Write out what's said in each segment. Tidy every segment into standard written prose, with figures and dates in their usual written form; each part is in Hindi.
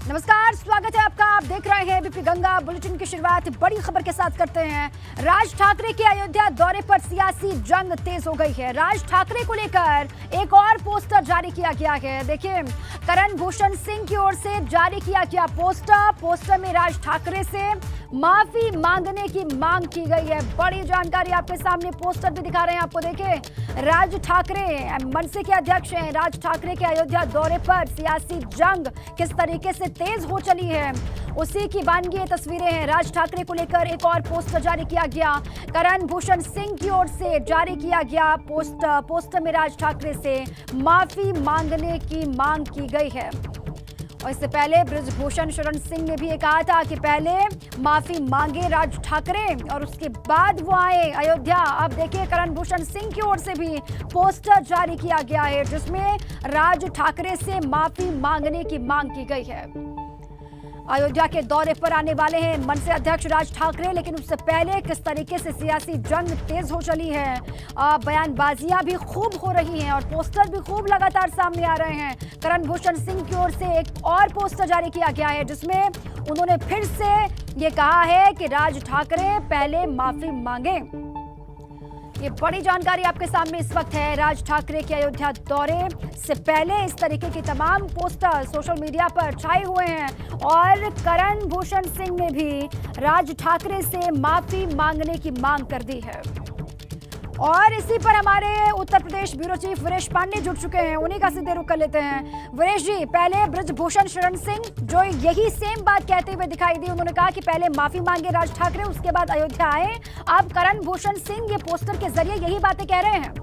नमस्कार, स्वागत है आपका। आप देख रहे हैं एबीपी गंगा। बुलेटिन की शुरुआत बड़ी खबर के साथ करते हैं। राज ठाकरे के अयोध्या दौरे पर सियासी जंग तेज हो गई है। राज ठाकरे को लेकर एक और पोस्टर जारी किया गया है। देखिए, करण भूषण सिंह की ओर से जारी किया गया पोस्टर में राज ठाकरे से माफी मांगने की मांग की गई है। बड़ी जानकारी आपके सामने, पोस्टर भी दिखा रहे हैं आपको। देखिए, राज ठाकरे मनसे के अध्यक्ष हैं। राज ठाकरे के अयोध्या दौरे पर सियासी जंग किस तरीके से तेज हो चली है, उसी की बानगी ये तस्वीरें हैं। राज ठाकरे को लेकर एक और पोस्टर जारी किया गया। करण भूषण सिंह की ओर से जारी किया गया पोस्टर में राज ठाकरे से माफी मांगने की मांग की गई है। और इससे पहले बृजभूषण शरण सिंह ने भी ये कहा था कि पहले माफी मांगे राज ठाकरे और उसके बाद वो आए अयोध्या। अब देखिए, करण भूषण सिंह की ओर से भी पोस्टर जारी किया गया है, जिसमें राज ठाकरे से माफी मांगने की मांग की गई है। अयोध्या के दौरे पर आने वाले हैं मनसे अध्यक्ष राज ठाकरे, लेकिन उससे पहले किस तरीके से सियासी जंग तेज हो चली है। बयानबाजियां भी खूब हो रही हैं और पोस्टर भी खूब लगातार सामने आ रहे हैं। करण भूषण सिंह की ओर से एक और पोस्टर जारी किया गया है, जिसमें उन्होंने फिर से ये कहा है कि राज ठाकरे पहले माफी मांगे। ये बड़ी जानकारी आपके सामने इस वक्त है। राज ठाकरे के अयोध्या दौरे से पहले इस तरीके की तमाम पोस्टर सोशल मीडिया पर छाए हुए हैं और करण भूषण सिंह ने भी राज ठाकरे से माफी मांगने की मांग कर दी है। और इसी पर हमारे उत्तर प्रदेश ब्यूरो चीफ वीरेश पांडे जुड़ चुके हैं, उन्हीं का सीधे रुख कर लेते हैं। वीरेश जी, पहले बृजभूषण शरण सिंह जो यही सेम बात कहते हुए दिखाई दी, उन्होंने कहा कि पहले माफी मांगे राज ठाकरे, उसके बाद अयोध्या आए। अब करण भूषण सिंह ये पोस्टर के जरिए यही बातें कह रहे हैं।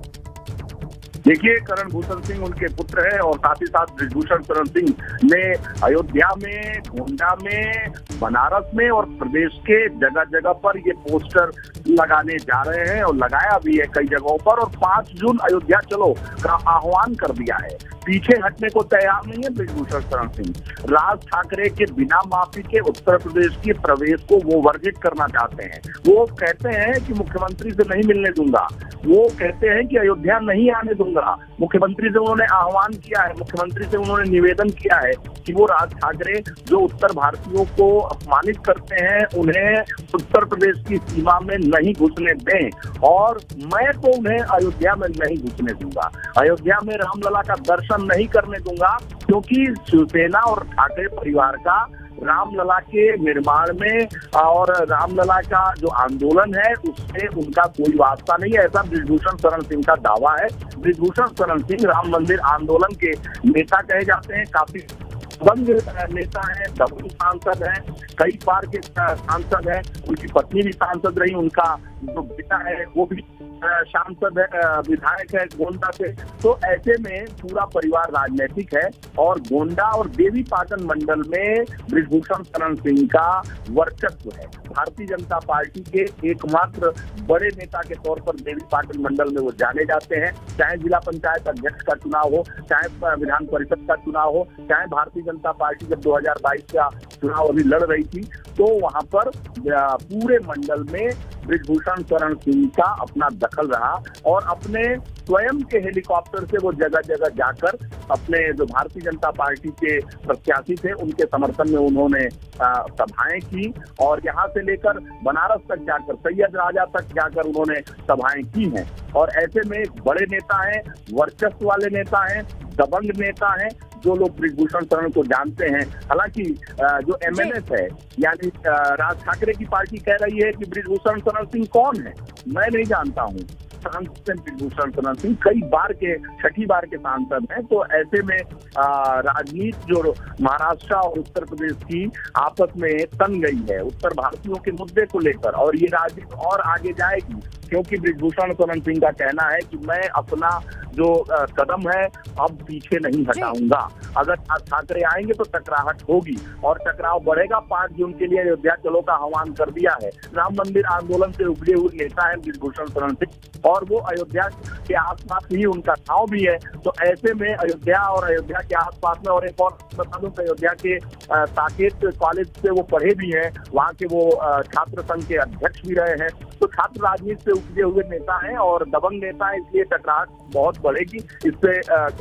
देखिए, करण भूषण सिंह उनके पुत्र है और साथ ही साथ बृजभूषण शरण सिंह ने अयोध्या में, गोंडा में, बनारस में और प्रदेश के जगह जगह पर ये पोस्टर लगाने जा रहे हैं और लगाया भी है कई जगहों पर। और 5 जून अयोध्या चलो का आह्वान कर दिया है। पीछे हटने को तैयार नहीं है बृजभूषण शरण सिंह। राज ठाकरे के बिना माफी के उत्तर प्रदेश के प्रवेश को वो वर्जित करना चाहते हैं। वो कहते हैं कि मुख्यमंत्री से नहीं मिलने दूंगा, वो कहते हैं कि अयोध्या नहीं आने दूंगा। मुख्यमंत्री से उन्होंने आह्वान किया है, मुख्यमंत्री से उन्होंने निवेदन किया है कि वो राज ठाकरे जो उत्तर भारतीयों को अपमानित करते हैं, उन्हें उत्तर प्रदेश की सीमा में नहीं घुसने दें। और मैं तो उन्हें अयोध्या में नहीं घुसने दूंगा, अयोध्या में रामलला का दर्शन नहीं करने दूंगा, क्योंकि शिवसेना और ठाकरे परिवार का रामलला के निर्माण में और रामलला का जो आंदोलन है उससे उनका कोई वास्ता नहीं है, ऐसा बृजभूषण शरण सिंह का दावा है। बृजभूषण शरण सिंह राम मंदिर आंदोलन के नेता कहे जाते हैं, काफी दबंग नेता है, दबंग सांसद है, कई बार के सांसद है। उनकी पत्नी भी सांसद रही, उनका जो बेटा है वो भी सांसद है, विधायक है गोंडा से। तो ऐसे में पूरा परिवार राजनीतिक है और गोंडा और देवी पाटन मंडल में बृजभूषण शरण सिंह का वर्चस्व है। भारतीय जनता पार्टी के एकमात्र बड़े नेता के तौर पर देवी पाटन मंडल में वो जाने जाते हैं। चाहे जिला पंचायत अध्यक्ष का चुनाव हो, चाहे विधान परिषद का चुनाव हो, चाहे भारतीय जनता पार्टी जब 2022 का चुनाव अभी लड़ रही थी, तो वहां पर पूरे मंडल में बृजभूषण शरण सिंह का अपना दखल रहा और अपने स्वयं के हेलीकॉप्टर से वो जगह जगह जाकर अपने जो भारतीय जनता पार्टी के प्रत्याशी थे उनके समर्थन में उन्होंने सभाएं की और यहाँ से लेकर बनारस तक जाकर, सैयद राजा तक जाकर उन्होंने सभाएं की हैं। और ऐसे में बड़े नेता हैं, वर्चस्व वाले नेता हैं, दबंग नेता हैं, जो लोग बृजभूषण शरण को जानते हैं। हालांकि जो एमएनएस है, यानी राज ठाकरे की पार्टी कह रही है कि बृजभूषण शरण सिंह कौन है, मैं नहीं जानता हूँ। सांसद बृजभूषण शरण सिंह कई बार के, 6ठी बार के सांसद हैं। तो ऐसे में राजनीति जो महाराष्ट्र और उत्तर प्रदेश की आपस में तन गई है उत्तर भारतीयों के मुद्दे को लेकर, और ये राजनीति और आगे जाएगी, क्योंकि बृजभूषण शरण सिंह का कहना है कि मैं अपना जो कदम है अब पीछे नहीं हटाऊंगा। अगर ठाकरे आएंगे तो टकराहट होगी और टकराव बढ़ेगा। 5 जून के लिए अयोध्या चलो का आह्वान कर दिया है। राम मंदिर आंदोलन से उभरे हुए नेता है बृजभूषण शरण सिंह और वो अयोध्या के आसपास ही उनका गांव भी है। तो ऐसे में अयोध्या और अयोध्या के आसपास में, और एक और बता दूं, अयोध्या के साकेत कॉलेज से वो पढ़े भी हैं, वहाँ के वो छात्र संघ के अध्यक्ष भी रहे हैं। तो छात्र राजनीति से उपजे हुए नेता हैं और दबंग नेता है, इसलिए टकराहट बहुत बढ़ेगी, इससे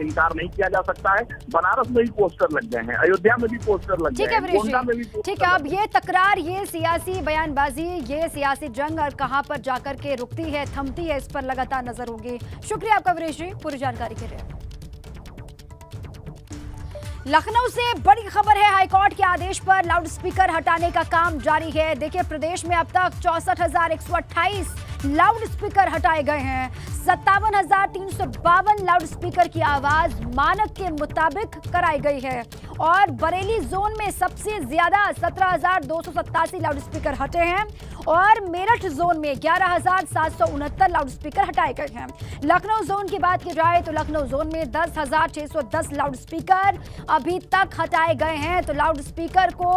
इनकार नहीं किया जा सकता है। बनारस में भी पोस्टर लग गए हैं, अयोध्या में भी पोस्टर लग गए हैं, गोंडा में भी पोस्टर। ठीक है, अब ये तकरार, ये सियासी बयानबाजी, ये सियासी जंग और कहां पर जाकर के रुकती है, थमती है, इस पर लगातार नजर होगी। शुक्रिया आपका वीरेश जी पूरी जानकारी के लिए। लखनऊ से बड़ी खबर है, हाईकोर्ट के आदेश पर लाउडस्पीकर हटाने का काम जारी है। देखिए, प्रदेश में अब तक 64,128 लाउडस्पीकर हटाए गए हैं। 57,352 लाउडस्पीकर की आवाज मानक के मुताबिक कराई गई है और बरेली जोन में सबसे ज्यादा 17,287 लाउडस्पीकर हटे हैं और मेरठ जोन में 11,769 लाउडस्पीकर हटाए गए हैं। लखनऊ जोन की बात की जाए तो लखनऊ जोन में 10,610 लाउडस्पीकर अभी तक हटाए गए हैं। तो लाउडस्पीकर को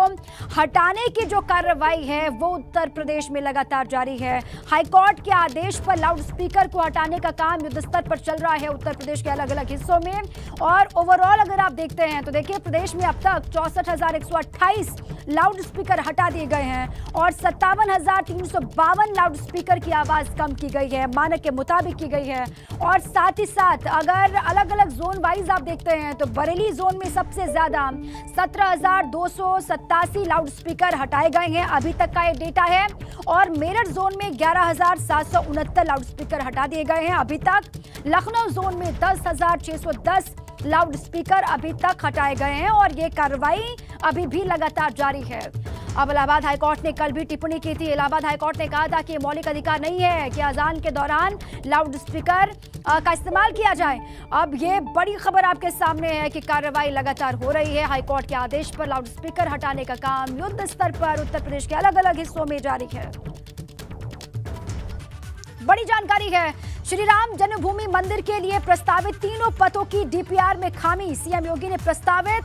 हटाने की जो कार्रवाई है वो उत्तर प्रदेश में लगातार जारी है। हाईकोर्ट के आदेश पर लाउडस्पीकर को हटाने का काम युद्ध स्तर पर चल रहा है उत्तर प्रदेश के अलग अलग हिस्सों में। और ओवरऑल अगर आप देखते हैं तो देखिए, प्रदेश में अब तक 64,128 लाउडस्पीकर हटा दिए गए हैं और 57,352 लाउडस्पीकर की आवाज कम की गई है, मानक के मुताबिक की गई है। और साथ ही साथ अगर अलग अलग जोन वाइज आप देखते हैं तो बरेली जोन में सबसे ज्यादा 17,287 लाउडस्पीकर हटाए गए हैं, अभी तक का ये डेटा है। और मेरठ जोन में 11,769 लाउडस्पीकर हटा दिए गए हैं अभी तक। लखनऊ जोन में 10,610 लाउडस्पीकर अभी तक हटाए गए हैं और ये कार्रवाई अभी भी लगातार जारी है। अब इलाहाबाद हाईकोर्ट ने कल भी टिप्पणी की थी। इलाहाबाद हाईकोर्ट ने कहा था कि मौलिक अधिकार नहीं है कि अजान के दौरान लाउडस्पीकर का इस्तेमाल किया जाए। अब ये बड़ी खबर आपके सामने है कि कार्रवाई लगातार हो रही है। हाईकोर्ट के आदेश पर लाउडस्पीकर हटाने का काम युद्ध स्तर पर उत्तर प्रदेश के अलग अलग हिस्सों में जारी है। बड़ी जानकारी है, श्री राम जन्मभूमि मंदिर के लिए प्रस्तावित तीनों पथों की डीपीआर में खामी। सीएम योगी ने प्रस्तावित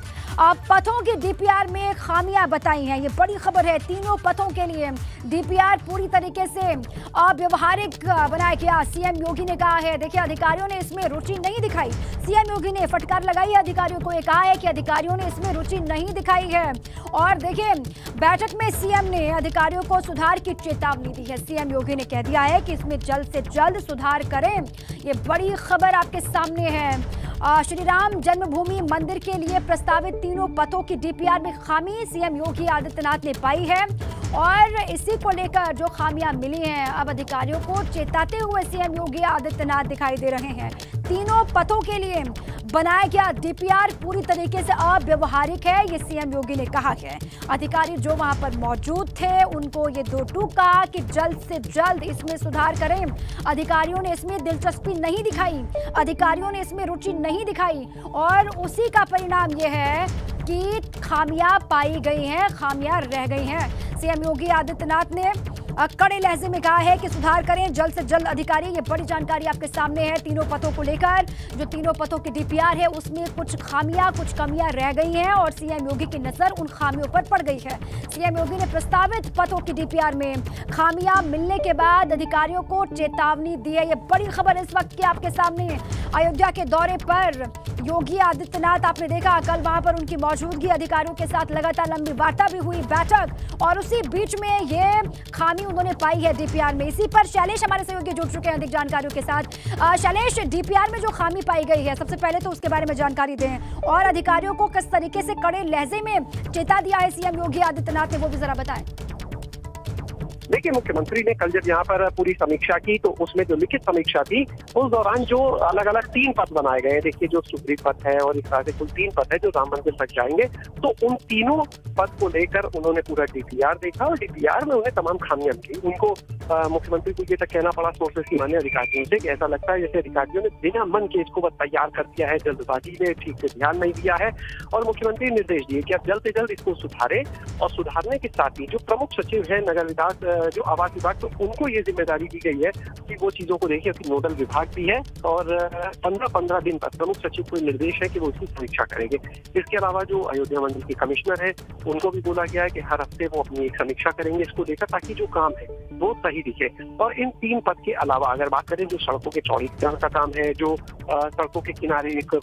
पथों की डीपीआर में खामियां बताई हैं। ये बड़ी खबर है, तीनों पथों के लिए डीपीआर पूरी तरीके से अव्यवहारिक बनाया गया, सीएम योगी ने कहा है। देखिए, अधिकारियों ने इसमें रुचि नहीं दिखाई। सीएम योगी ने फटकार लगाई है अधिकारियों को, ये कहा है कि अधिकारियों ने इसमें रुचि नहीं दिखाई है। और देखिए, बैठक में सीएम ने अधिकारियों को सुधार की चेतावनी दी है। सीएम योगी ने कह दिया है कि इसमें जल्द से जल्द सुधार करें। ये बड़ी खबर आपके सामने है। श्री राम जन्मभूमि मंदिर के लिए प्रस्तावित तीनों पथों की डीपीआर में खामी सीएम योगी आदित्यनाथ ने पाई है और इसी को लेकर जो खामियां मिली हैं, अब अधिकारियों को चेताते हुए सीएम योगी आदित्यनाथ दिखाई दे रहे हैं। तीनों पथों के लिए बनाया गया डीपीआर पूरी तरीके से अव्यवहारिक है, ये सीएम योगी ने कहा है। अधिकारी जो वहां पर मौजूद थे उनको ये दो टूक कहा कि जल्द से जल्द इसमें सुधार करें। अधिकारियों ने इसमें दिलचस्पी नहीं दिखाई, अधिकारियों ने इसमें रुचि नहीं दिखाई और उसी का परिणाम ये है कि खामियां पाई गई हैं, खामियां रह गई हैं। सीएम योगी आदित्यनाथ ने कड़े लहजे में कहा है कि सुधार करें जल्द से जल्द अधिकारी। ये बड़ी जानकारी आपके सामने है। तीनों पथों को लेकर जो तीनों पथों की डीपीआर है उसमें कुछ खामियां, कुछ कमियां रह गई हैं और सीएम योगी की नजर उन खामियों पर पड़ गई है। सीएम योगी ने प्रस्तावित पथों की डीपीआर में खामियां मिलने के बाद अधिकारियों को चेतावनी दी है। ये बड़ी खबर इस वक्त की आपके सामने। अयोध्या के दौरे पर योगी आदित्यनाथ, आपने देखा कल वहां पर उनकी मौजूदगी, अधिकारियों के साथ लगातार लंबी वार्ता भी हुई, बैठक, और उसी बीच में ये खामी उन्होंने पाई है डीपीआर में। इसी पर शैलेश हमारे सहयोगी जुड़ चुके हैं अधिक जानकारियों के साथ। शैलेश, डीपीआर में जो खामी पाई गई है, सबसे पहले तो उसके बारे में जानकारी दें और अधिकारियों को किस तरीके से कड़े लहजे में चेता दिया है सीएम योगी आदित्यनाथ ने, वो भी जरा बताएं। देखिए, मुख्यमंत्री ने कल जब यहाँ पर पूरी समीक्षा की तो उसमें जो लिखित समीक्षा थी उस दौरान जो अलग अलग 3 पथ बनाए गए हैं, देखिए जो सुप्रीम पथ है और इस तरह से कुल 3 पथ है जो राम मंदिर तक जाएंगे, तो उन तीनों पथ को लेकर उन्होंने पूरा डीपीआर देखा और डीपीआर में उन्हें तमाम खामियां मिली। उनको मुख्यमंत्री को ये तक कहना पड़ा सोर्सेस की माने अधिकारियों से कि ऐसा लगता है जैसे अधिकारियों ने बिना मन के इसको बस तैयार कर दिया है, जल्दबाजी में ठीक से ध्यान नहीं दिया है। और मुख्यमंत्री ने निर्देश दिए कि अब जल्द से जल्द इसको सुधारे और सुधारने के साथ ही जो प्रमुख सचिव है नगर विकास, जो आवास विभाग, तो उनको ये जिम्मेदारी दी गई है कि वो चीजों को देखिए कि नोडल विभाग भी है और 15-15 दिन तक प्रमुख सचिव को निर्देश है कि वो इसकी समीक्षा करेंगे। इसके अलावा जो अयोध्या मंदिर के कमिश्नर है उनको भी बोला गया है कि हर हफ्ते वो अपनी एक समीक्षा करेंगे इसको लेकर, ताकि जो काम है वो सही दिखे। और इन 3 पथ के अलावा अगर बात करें जो सड़कों के चौड़ीकरण का काम है, जो सड़कों के किनारे एक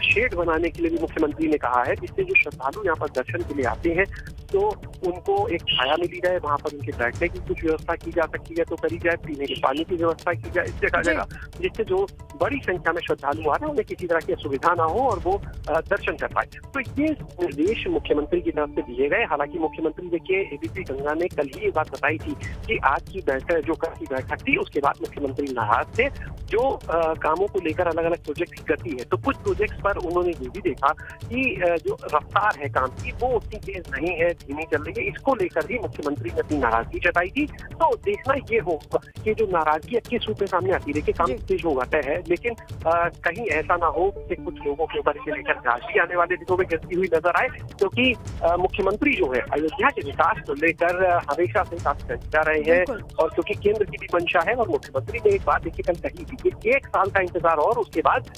शेड बनाने के लिए भी मुख्यमंत्री ने कहा है, जिससे जो श्रद्धालु यहाँ पर दर्शन के लिए आते हैं तो उनको एक छाया मिली जाए, वहां पर उनके बैठने की कुछ व्यवस्था की जा सकती है तो करी जाए, पीने के पानी की व्यवस्था की जाए इस जगह जगह, जिससे जो बड़ी संख्या में श्रद्धालु आ रहे हैं उन्हें किसी तरह की असुविधा ना हो और वो दर्शन कर पाए। तो ये निर्देश मुख्यमंत्री की तरफ से दिए गए। हालांकि मुख्यमंत्री देखिए एबीपी गंगा ने कल ही ये बात बताई थी कि आज की बैठक जो कल की बैठक थी उसके बाद मुख्यमंत्री नाराज थे, जो कामों को लेकर अलग अलग प्रोजेक्ट की गति है। तो कुछ प्रोजेक्ट पर उन्होंने ये भी देखा कि जो रफ्तार है काम की वो उतनी तेज नहीं है, धीमी चल रही है। इसको लेकर भी मुख्यमंत्री ने अपनी नाराजगी जताई थी। तो देखना ये होगा कि जो नाराजगी किस रूप में सामने आती है। देखिए काम तेज होगा तय है, लेकिन कहीं ऐसा ना हो कि कुछ लोगों के ऊपर इसे लेकर राशि आने वाले दिनों में गिरती हुई नजर आए, क्योंकि मुख्यमंत्री जो है अयोध्या के विकास को लेकर हमेशा से काफी जा रहे हैं और क्योंकि केंद्र की भी मंशा है। और मुख्यमंत्री ने एक बात देखिए कल कही थी कि 1 साल का इंतजार और उसके बाद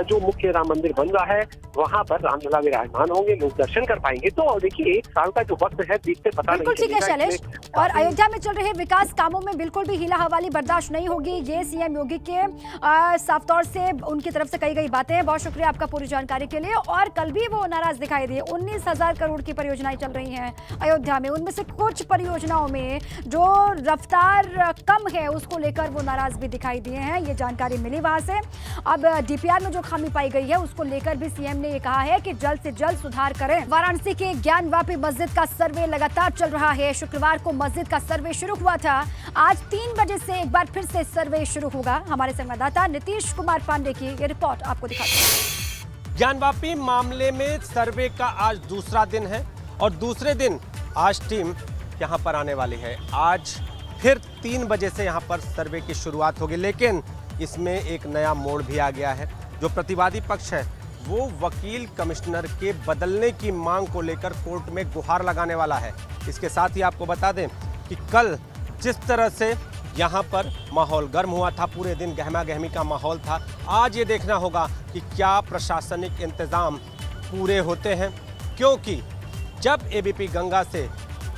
जो मुख्य राम मंदिर बन रहा है वहां पर रामलला विराजमान होंगे, लोग दर्शन कर पाएंगे। तो देखिए 1 साल का जो वक्त है देखते पता नहीं बिल्कुल ठीक है शैलेश। और अयोध्या में चल रहे विकास कामों में बिल्कुल भी हीला हवाली बर्दाश्त नहीं होगी, ये सीएम योगी के साफ तौर से उनकी तरफ से कही गई बातें हैं। बहुत शुक्रिया आपका पूरी जानकारी के लिए। और कल भी वो नाराज दिखाई दिए। 19,000 करोड़ की परियोजनाएं चल रही हैं अयोध्या में, उनमें से कुछ परियोजनाओं में जो रफ्तार कम है उसको लेकर वो नाराज भी दिखाई दिए हैं। ये जानकारी मिली वहां से। अब डीपीआर में जो खामी पाई गई है उसको लेकर भी सीएम ने ये कहा है कि जल्द से जल्द सुधार करें। वाराणसी के ज्ञानवापी मस्जिद का सर्वे लगातार चल रहा है। शुक्रवार को मस्जिद का सर्वे शुरू हुआ था। आज 3 बजे से एक बार फिर से सर्वे शुरू होगा। हमारे संवाददाता नीतीश कुमार पांडे की ये रिपोर्ट आपको दिखाते हैं। ज्ञानवापी मामले में सर्वे का आज दूसरा दिन है और दूसरे दिन आज टीम यहां पर आने वाली है। आज फिर 3 बजे से यहां पर सर्वे की शुरुआत होगी, लेकिन इसमें एक नया मोड़ भी आ गया है। जो प्रतिवादी पक्ष है वो वकील कमिश्नर के बदलने की मांग को लेकर कोर्ट में गुहार लगाने वाला है। इसके साथ ही आपको बता दें कि कल जिस तरह से यहाँ पर माहौल गर्म हुआ था, पूरे दिन गहमा गहमी का माहौल था, आज ये देखना होगा कि क्या प्रशासनिक इंतजाम पूरे होते हैं। क्योंकि जब एबीपी गंगा से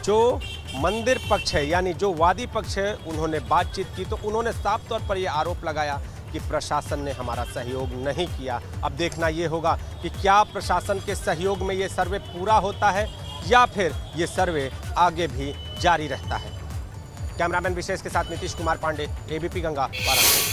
जो मंदिर पक्ष है यानी जो वादी पक्ष है उन्होंने बातचीत की तो उन्होंने साफ तौर पर यह आरोप लगाया कि प्रशासन ने हमारा सहयोग नहीं किया। अब देखना ये होगा कि क्या प्रशासन के सहयोग में ये सर्वे पूरा होता है या फिर ये सर्वे आगे भी जारी रहता है। कैमरामैन विशेष के साथ नीतीश कुमार पांडे, एबीपी गंगा, वाराणसी।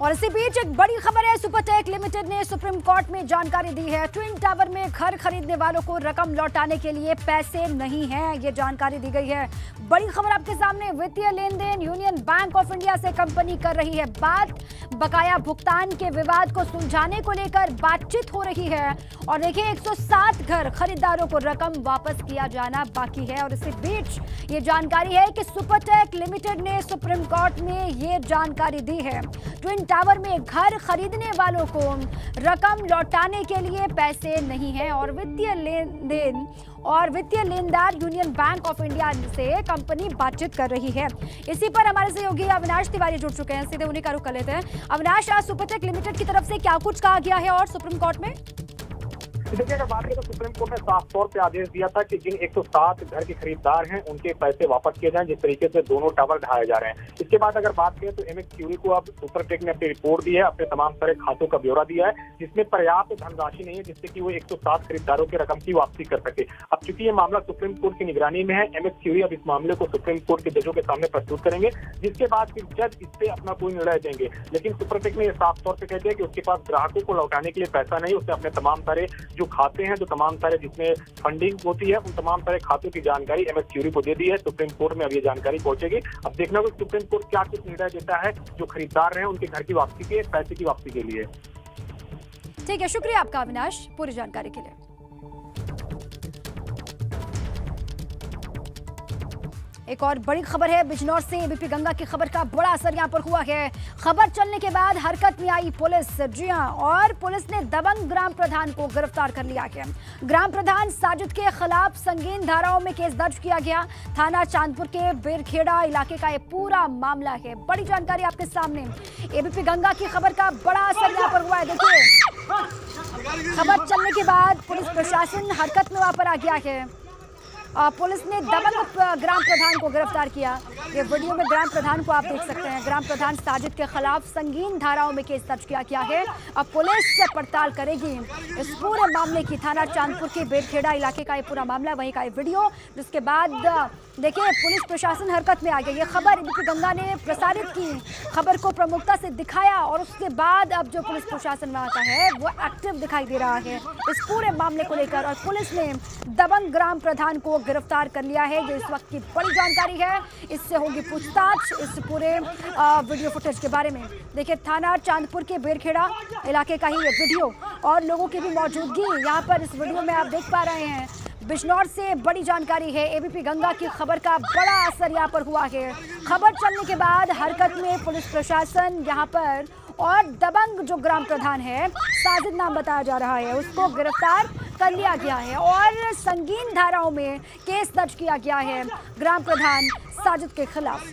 और इसी बीच एक बड़ी खबर है। सुपरटेक लिमिटेड ने सुप्रीम कोर्ट में जानकारी दी है। ट्विन टावर में घर खरीदने वालों को रकम लौटाने के लिए पैसे नहीं हैं, ये जानकारी दी गई है। बड़ी खबर आपके सामने। वित्तीय लेन देन यूनियन बैंक ऑफ इंडिया से कंपनी कर रही है बात। बकाया भुगतान के विवाद को सुलझाने को लेकर बातचीत हो रही है। और देखिए 107 घर खरीदारों को रकम वापस किया जाना बाकी है। और इसी बीच ये जानकारी है कि सुपरटेक लिमिटेड ने सुप्रीम कोर्ट में ये जानकारी दी है। ट्विन टावर में घर खरीदने वालों को रकम लौटाने के लिए पैसे नहीं हैं और वित्तीय लेनदार यूनियन बैंक ऑफ इंडिया से कंपनी बातचीत कर रही है। इसी पर हमारे सहयोगी अविनाश तिवारी जुड़ चुके हैं, सीधे उन्हीं का रुख कर लेते हैं। अविनाश, आज सुपरटेक लिमिटेड की तरफ से क्या कुछ कहा गया है और सुप्रीम कोर्ट में? देखिए अगर बात करें तो सुप्रीम कोर्ट ने साफ तौर पे आदेश दिया था कि जिन 107 घर के खरीदार हैं उनके पैसे वापस किए जाएं, जिस तरीके से दोनों टावर ढाए जा रहे हैं। इसके बाद अगर बात करें तो एमएस क्यूरी को अब सुपरटेक ने अपनी रिपोर्ट दी है, अपने तमाम सारे खातों का ब्यौरा दिया है, जिसमें पर्याप्त धनराशि नहीं है जिससे कि वो 107 खरीदारों के रकम की वापसी कर सके। अब चूंकि ये मामला सुप्रीम कोर्ट की निगरानी में है, एमएस क्यूरी अब इस मामले को सुप्रीम कोर्ट के जजों के सामने प्रस्तुत करेंगे, जिसके बाद फिर जज इस पे अपना कोई निर्णय देंगे। लेकिन सुपरटेक ने यह साफ तौर पर कह दिया कि उसके पास ग्राहकों को लौटाने के लिए पैसा नहीं, उसने अपने तमाम सारे जो खाते हैं, जो तमाम सारे जिसमें फंडिंग होती है, उन तमाम सारे खातों की जानकारी एमएस क्यूरी को दे दी है। सुप्रीम कोर्ट में अब ये जानकारी पहुंचेगी। अब देखना होगा सुप्रीम कोर्ट क्या कुछ निर्णय देता है जो खरीदार रहे हैं उनके घर की वापसी के पैसे की वापसी के लिए। ठीक है, शुक्रिया आपका अविनाश पूरी जानकारी के लिए। एक और बड़ी खबर है बिजनौर से। एबीपी गंगा की खबर का बड़ा असर यहां पर हुआ है। खबर चलने के बाद हरकत में आई पुलिस। जी हां, और पुलिस ने दबंग ग्राम प्रधान को गिरफ्तार कर लिया है। ग्राम प्रधान साजिद के खिलाफ संगीन धाराओं में केस दर्ज किया गया। थाना चांदपुर के बेरखेड़ा इलाके का यह पूरा मामला है। बड़ी जानकारी आपके सामने। एबीपी गंगा की खबर का बड़ा असर यहां पर हुआ है। देखिए खबर चलने के बाद पुलिस प्रशासन हरकत में वहां पर आ गया है। पुलिस ने दबंग ग्राम प्रधान को गिरफ्तार किया। ये वीडियो में ग्राम प्रधान को आप देख सकते हैं। ग्राम प्रधान साजिद के खिलाफ संगीन धाराओं में केस दर्ज किया गया है। अब पुलिस पड़ताल करेगी इस पूरे मामले की। थाना चांदपुर के बेरखेड़ा इलाके का ये पूरा मामला, वहीं का ये वीडियो, जिसके बाद देखिए पुलिस प्रशासन हरकत में आ गई। ये खबर एबीपी गंगा ने प्रसारित की, खबर को प्रमुखता से दिखाया और उसके बाद अब जो पुलिस प्रशासन में आता है वो एक्टिव दिखाई दे रहा है इस पूरे मामले को लेकर। और पुलिस ने दबंग ग्राम प्रधान को गिरफ्तार कर लिया है। ये इस वक्त की बड़ी जानकारी है। इससे होगी पूछताछ इस पूरे वीडियो फुटेज के बारे में। देखिए थाना चांदपुर के बेरखेड़ा इलाके का ही ये वीडियो और लोगों की भी मौजूदगी यहाँ पर इस वीडियो में आप देख पा रहे हैं। बिजनौर से बड़ी जानकारी है। एबीपी गंगा की खबर का बड़ा असर यहाँ पर हुआ है। खबर चलने के बाद हरकत में पुलिस प्रशासन यहाँ पर और दबंग जो ग्राम प्रधान है, साजिद नाम बताया जा रहा है, उसको गिरफ्तार कर लिया गया है और संगीन धाराओं में केस दर्ज किया गया है ग्राम प्रधान साजिद के खिलाफ।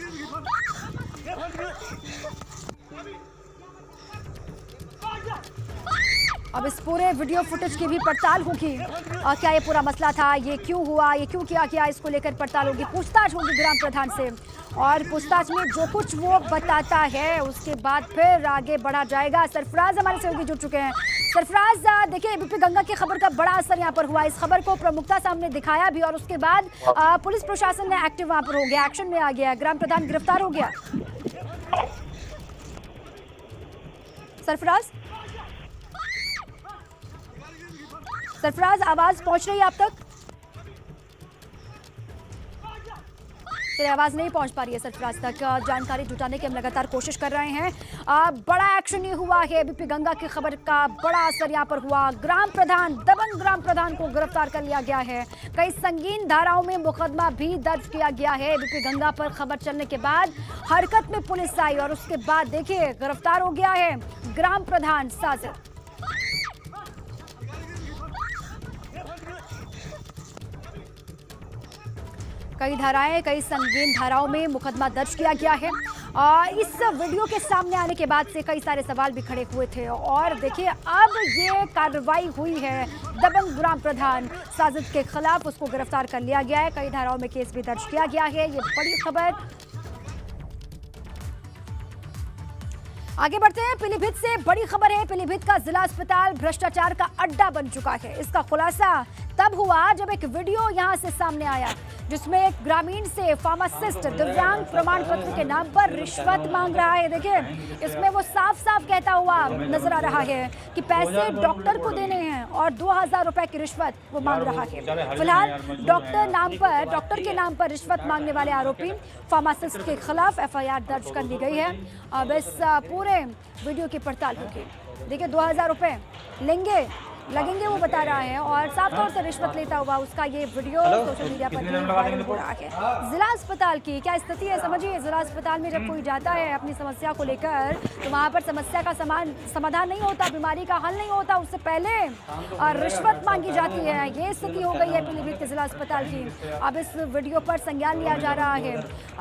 अब इस पूरे वीडियो फुटेज की भी पड़ताल होगी। क्या ये पूरा मसला था, ये क्यों हुआ, ये क्यों किया गया, इसको लेकर पड़ताल होगी, पूछताछ होगी ग्राम प्रधान से। और पूछताछ में जो कुछ वो बताता है उसके बाद फिर आगे बढ़ा जाएगा। सरफराज हमारे सहयोगी जुड़ चुके हैं। सरफराज, देखिए एबीपी गंगा की खबर का बड़ा असर यहाँ पर हुआ। इस खबर को प्रमुखता सामने दिखाया भी और उसके बाद पुलिस प्रशासन ने एक्टिव वहाँ पर हो गया, एक्शन में आ गया, ग्राम प्रधान गिरफ्तार हो गया। सरफराज आवाज पहुंच रही है आप तक? चलिए, आवाज नहीं पहुंच पा रही है सरफराज तक। जानकारी जुटाने की हम लगातार कोशिश कर रहे हैं। बड़ा एक्शन ये हुआ है। एबीपी गंगा की खबर का बड़ा असर यहाँ पर हुआ। ग्राम प्रधान, दबंग ग्राम प्रधान को गिरफ्तार कर लिया गया है। कई संगीन धाराओं में मुकदमा भी दर्ज किया गया है। एबीपी गंगा पर खबर चलने के बाद हरकत में पुलिस आई और उसके बाद देखिए गिरफ्तार हो गया है ग्राम प्रधान साजिद। कई धाराएं, कई संगीन धाराओं में मुकदमा दर्ज किया गया है। इस वीडियो के सामने आने के बाद से कई सारे सवाल भी खड़े हुए थे और देखिए अब ये कार्रवाई हुई है दबंग ग्राम प्रधान साजिद के खिलाफ, उसको गिरफ्तार कर लिया गया है। कई धाराओं में केस भी दर्ज किया गया है। ये बड़ी खबर। आगे बढ़ते हैं। पीलीभीत से बड़ी खबर है। पीलीभीत का जिला अस्पताल भ्रष्टाचार का अड्डा बन चुका है। इसका खुलासा तब हुआ जब एक वीडियो यहां से सामने आया जिसमें एक ग्रामीण से फार्मासिस्ट दिव्यांग प्रमाण पत्र के नाम पर रिश्वत मांग रहा है। देखिए इसमें वो साफ साफ कहता हुआ नजर आ रहा है कि पैसे डॉक्टर को देने हैं और 2000 रुपए की रिश्वत वो मांग रहा है। फिलहाल डॉक्टर के नाम पर रिश्वत मांगने वाले आरोपी फार्मासिस्ट के खिलाफ एफआईआर दर्ज कर ली गई है। अब इस पूरे वीडियो की पड़ताल होगी। देखिए 2000 रुपए लगेंगे वो बता रहा है और साफ तौर से रिश्वत लेता हुआ उसका ये वीडियो सोशल मीडिया पर वायरल हो रहा है। जिला अस्पताल की क्या स्थिति है समझिए। जिला अस्पताल में जब कोई जाता है अपनी समस्या को लेकर तो वहाँ पर समस्या का समाधान नहीं होता, बीमारी का हल नहीं होता, उससे पहले रिश्वत मांगी जाती है। ये स्थिति हो गई है पीलीभीत के जिला अस्पताल की। अब इस वीडियो पर संज्ञान लिया जा रहा है।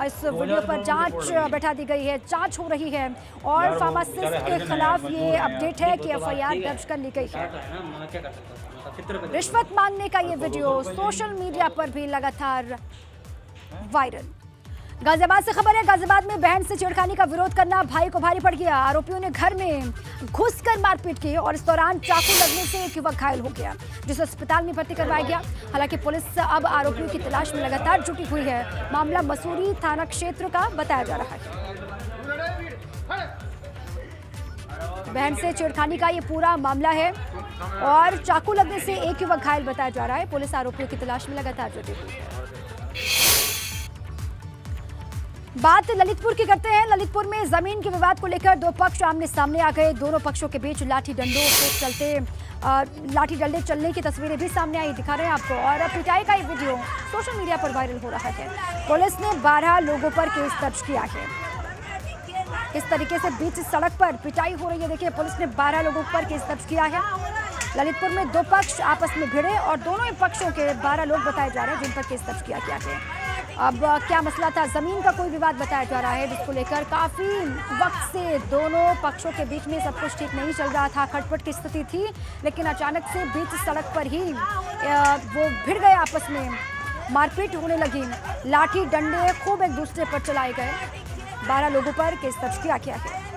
इस वीडियो पर जाँच बैठा दी गई है, जाँच हो रही है और फार्मासिस्ट के खिलाफ ये अपडेट है कि एफआईआर दर्ज कर ली गई है। रिश्वत मांगने का ये वीडियो सोशल मीडिया पर भी लगातार वायरल। गाजियाबाद से खबर है। गाजियाबाद में बहन से छेड़खानी का विरोध करना भाई को भारी पड़ गया। आरोपियों ने घर में घुसकर मारपीट की और इस दौरान चाकू लगने से एक युवक घायल हो गया जिसे अस्पताल में भर्ती करवाया गया। हालांकि पुलिस अब आरोपियों की तलाश में लगातार जुटी हुई है। मामला मसूरी थाना क्षेत्र का बताया जा रहा है। बहन से छेड़खानी का ये पूरा मामला है और चाकू लगने से एक युवक घायल बताया जा रहा है। पुलिस आरोपियों की तलाश में लगातार जुटी हुई है। बात ललितपुर की करते हैं। ललितपुर में जमीन के विवाद को लेकर दो पक्ष आमने सामने आ गए। दोनों पक्षों के बीच लाठी डंडे चलने की तस्वीरें भी सामने आई, दिखा रहे हैं आपको। और पिटाई का ये वीडियो सोशल मीडिया पर वायरल हो रहा है। पुलिस ने 12 लोगों पर केस दर्ज किया है। इस तरीके से बीच सड़क पर पिटाई हो रही है। देखिए पुलिस ने 12 लोगों पर केस दर्ज किया है। ललितपुर में दो पक्ष आपस में भिड़े और दोनों ही पक्षों के 12 लोग बताए जा रहे हैं जिन पर केस दर्ज किया गया है। अब क्या मसला था? जमीन का कोई विवाद बताया जा रहा है जिसको लेकर काफी वक्त से दोनों पक्षों के बीच में सब कुछ ठीक नहीं चल रहा था, खटपट की स्थिति थी। लेकिन अचानक से बीच सड़क पर ही वो भिड़ गए आपस में मारपीट होने लगी, लाठी डंडे खूब एक दूसरे पर चलाए गए। 12 लोगों पर केस दर्ज किया गया है।